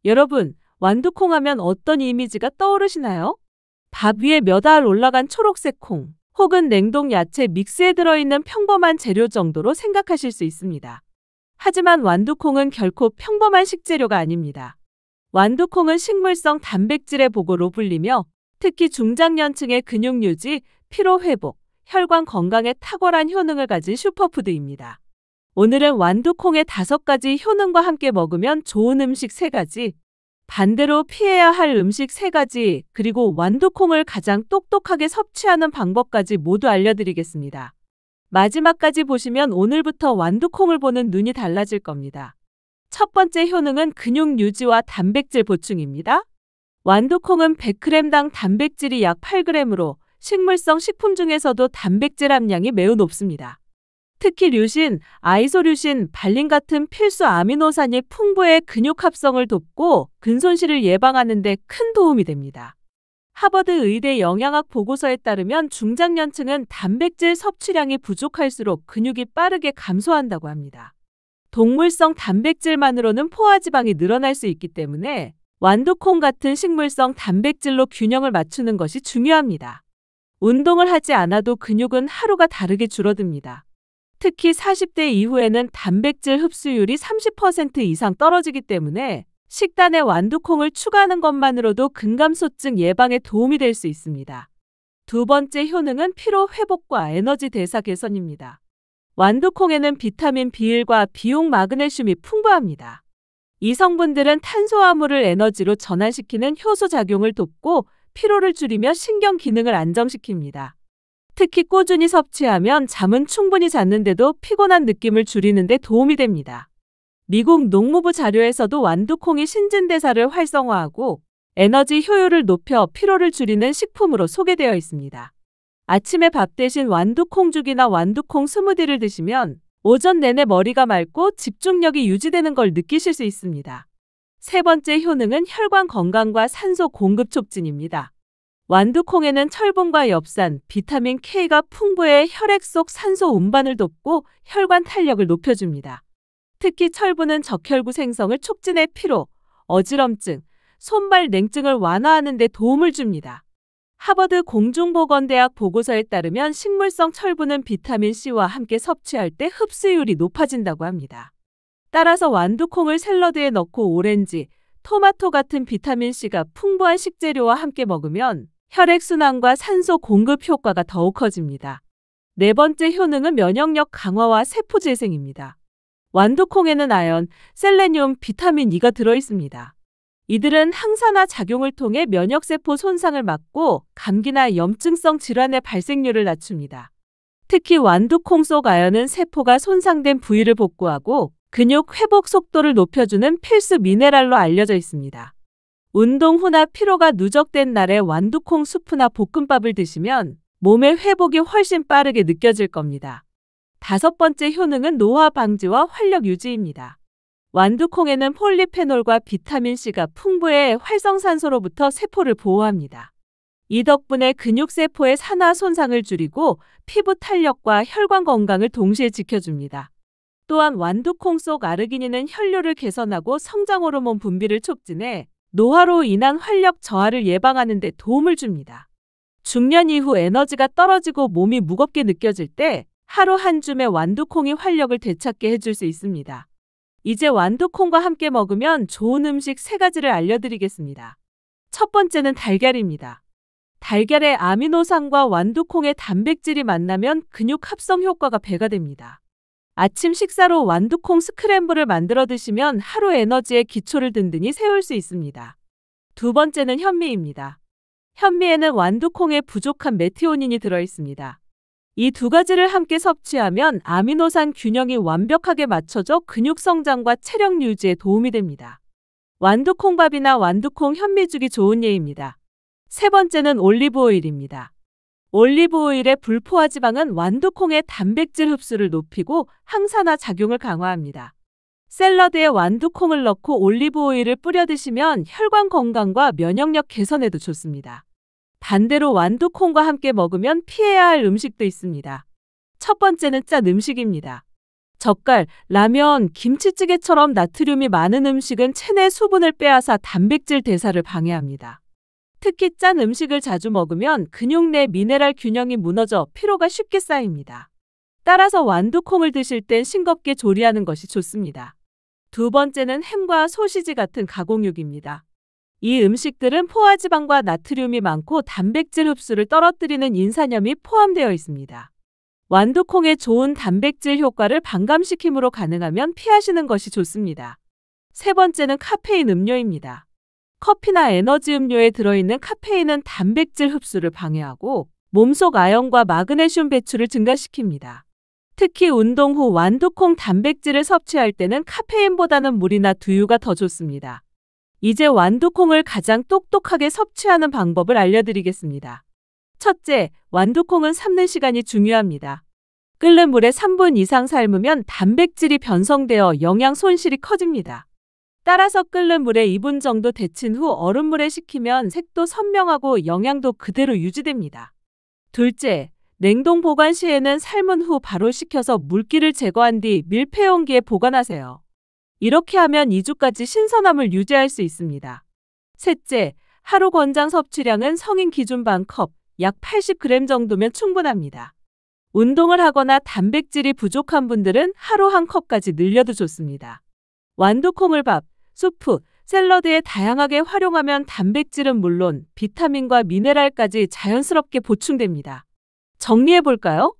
여러분, 완두콩 하면 어떤 이미지가 떠오르시나요? 밥 위에 몇 알 올라간 초록색 콩, 혹은 냉동 야채 믹스에 들어있는 평범한 재료 정도로 생각하실 수 있습니다. 하지만 완두콩은 결코 평범한 식재료가 아닙니다. 완두콩은 식물성 단백질의 보고로 불리며 특히 중장년층의 근육 유지, 피로 회복, 혈관 건강에 탁월한 효능을 가진 슈퍼푸드입니다. 오늘은 완두콩의 5가지 효능과 함께 먹으면 좋은 음식 3가지, 반대로 피해야 할 음식 3가지, 그리고 완두콩을 가장 똑똑하게 섭취하는 방법까지 모두 알려드리겠습니다. 마지막까지 보시면 오늘부터 완두콩을 보는 눈이 달라질 겁니다. 첫 번째 효능은 근육 유지와 단백질 보충입니다. 완두콩은 100g당 단백질이 약 8g으로 식물성 식품 중에서도 단백질 함량이 매우 높습니다. 특히 류신, 아이소류신, 발린 같은 필수 아미노산이 풍부해 근육 합성을 돕고 근손실을 예방하는 데 큰 도움이 됩니다. 하버드 의대 영양학 보고서에 따르면 중장년층은 단백질 섭취량이 부족할수록 근육이 빠르게 감소한다고 합니다. 동물성 단백질만으로는 포화지방이 늘어날 수 있기 때문에 완두콩 같은 식물성 단백질로 균형을 맞추는 것이 중요합니다. 운동을 하지 않아도 근육은 하루가 다르게 줄어듭니다. 특히 40대 이후에는 단백질 흡수율이 30% 이상 떨어지기 때문에 식단에 완두콩을 추가하는 것만으로도 근감소증 예방에 도움이 될 수 있습니다. 두 번째 효능은 피로 회복과 에너지 대사 개선입니다. 완두콩에는 비타민 B1과 비옥 마그네슘이 풍부합니다. 이 성분들은 탄수화물을 에너지로 전환시키는 효소 작용을 돕고 피로를 줄이며 신경 기능을 안정시킵니다. 특히 꾸준히 섭취하면 잠은 충분히 잤는데도 피곤한 느낌을 줄이는 데 도움이 됩니다. 미국 농무부 자료에서도 완두콩이 신진대사를 활성화하고 에너지 효율을 높여 피로를 줄이는 식품으로 소개되어 있습니다. 아침에 밥 대신 완두콩죽이나 완두콩 스무디를 드시면 오전 내내 머리가 맑고 집중력이 유지되는 걸 느끼실 수 있습니다. 세 번째 효능은 혈관 건강과 산소 공급 촉진입니다. 완두콩에는 철분과 엽산, 비타민 K가 풍부해 혈액 속 산소 운반을 돕고 혈관 탄력을 높여줍니다. 특히 철분은 적혈구 생성을 촉진해 피로, 어지럼증, 손발 냉증을 완화하는 데 도움을 줍니다. 하버드 공중보건대학 보고서에 따르면 식물성 철분은 비타민C와 함께 섭취할 때 흡수율이 높아진다고 합니다. 따라서 완두콩을 샐러드에 넣고 오렌지, 토마토 같은 비타민C가 풍부한 식재료와 함께 먹으면 혈액순환과 산소 공급 효과가 더욱 커집니다. 네 번째 효능은 면역력 강화와 세포 재생입니다. 완두콩에는 아연, 셀레늄, 비타민 E가 들어있습니다. 이들은 항산화 작용을 통해 면역세포 손상을 막고 감기나 염증성 질환의 발생률을 낮춥니다. 특히 완두콩 속 아연은 세포가 손상된 부위를 복구하고 근육 회복 속도를 높여주는 필수 미네랄로 알려져 있습니다. 운동 후나 피로가 누적된 날에 완두콩 수프나 볶음밥을 드시면 몸의 회복이 훨씬 빠르게 느껴질 겁니다. 다섯 번째 효능은 노화 방지와 활력 유지입니다. 완두콩에는 폴리페놀과 비타민C가 풍부해 활성산소로부터 세포를 보호합니다. 이 덕분에 근육세포의 산화 손상을 줄이고 피부 탄력과 혈관 건강을 동시에 지켜줍니다. 또한 완두콩 속 아르기닌은 혈류를 개선하고 성장 호르몬 분비를 촉진해 노화로 인한 활력 저하를 예방하는 데 도움을 줍니다. 중년 이후 에너지가 떨어지고 몸이 무겁게 느껴질 때 하루 한 줌의 완두콩이 활력을 되찾게 해줄 수 있습니다. 이제 완두콩과 함께 먹으면 좋은 음식 3가지를 알려드리겠습니다. 첫 번째는 달걀입니다. 달걀의 아미노산과 완두콩의 단백질이 만나면 근육 합성 효과가 배가 됩니다. 아침 식사로 완두콩 스크램블을 만들어 드시면 하루 에너지의 기초를 든든히 세울 수 있습니다. 두 번째는 현미입니다. 현미에는 완두콩에 부족한 메티오닌이 들어있습니다. 이 2가지를 함께 섭취하면 아미노산 균형이 완벽하게 맞춰져 근육 성장과 체력 유지에 도움이 됩니다. 완두콩밥이나 완두콩 현미죽이 좋은 예입니다. 세 번째는 올리브오일입니다. 올리브오일의 불포화지방은 완두콩의 단백질 흡수를 높이고 항산화 작용을 강화합니다. 샐러드에 완두콩을 넣고 올리브오일을 뿌려 드시면 혈관 건강과 면역력 개선에도 좋습니다. 반대로 완두콩과 함께 먹으면 피해야 할 음식도 있습니다. 첫 번째는 짠 음식입니다. 젓갈, 라면, 김치찌개처럼 나트륨이 많은 음식은 체내 수분을 빼앗아 단백질 대사를 방해합니다. 특히 짠 음식을 자주 먹으면 근육 내 미네랄 균형이 무너져 피로가 쉽게 쌓입니다. 따라서 완두콩을 드실 땐 싱겁게 조리하는 것이 좋습니다. 두 번째는 햄과 소시지 같은 가공육입니다. 이 음식들은 포화지방과 나트륨이 많고 단백질 흡수를 떨어뜨리는 인산염이 포함되어 있습니다. 완두콩의 좋은 단백질 효과를 반감시킴으로 가능하면 피하시는 것이 좋습니다. 세 번째는 카페인 음료입니다. 커피나 에너지 음료에 들어있는 카페인은 단백질 흡수를 방해하고 몸속 아연과 마그네슘 배출을 증가시킵니다. 특히 운동 후 완두콩 단백질을 섭취할 때는 카페인보다는 물이나 두유가 더 좋습니다. 이제 완두콩을 가장 똑똑하게 섭취하는 방법을 알려드리겠습니다. 첫째, 완두콩은 삶는 시간이 중요합니다. 끓는 물에 3분 이상 삶으면 단백질이 변성되어 영양 손실이 커집니다. 따라서 끓는 물에 2분 정도 데친 후 얼음물에 식히면 색도 선명하고 영양도 그대로 유지됩니다. 둘째, 냉동 보관 시에는 삶은 후 바로 식혀서 물기를 제거한 뒤 밀폐용기에 보관하세요. 이렇게 하면 2주까지 신선함을 유지할 수 있습니다. 셋째, 하루 권장 섭취량은 성인 기준 반 컵, 약 80g 정도면 충분합니다. 운동을 하거나 단백질이 부족한 분들은 하루 한 컵까지 늘려도 좋습니다. 완두콩을 밥, 수프, 샐러드에 다양하게 활용하면 단백질은 물론 비타민과 미네랄까지 자연스럽게 보충됩니다. 정리해 볼까요?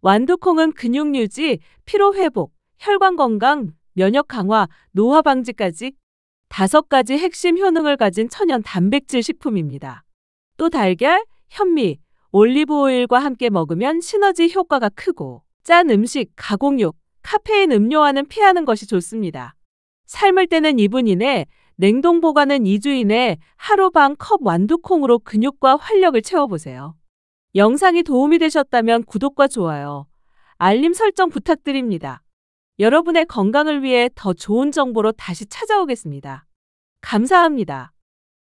완두콩은 근육 유지, 피로 회복, 혈관 건강, 면역 강화, 노화 방지까지 5가지 핵심 효능을 가진 천연 단백질 식품입니다. 또 달걀, 현미, 올리브 오일과 함께 먹으면 시너지 효과가 크고 짠 음식, 가공육, 카페인 음료와는 피하는 것이 좋습니다. 삶을 때는 2분 이내, 냉동 보관은 2주 이내 하루 반 컵 완두콩으로 근육과 활력을 채워보세요. 영상이 도움이 되셨다면 구독과 좋아요, 알림 설정 부탁드립니다. 여러분의 건강을 위해 더 좋은 정보로 다시 찾아오겠습니다. 감사합니다.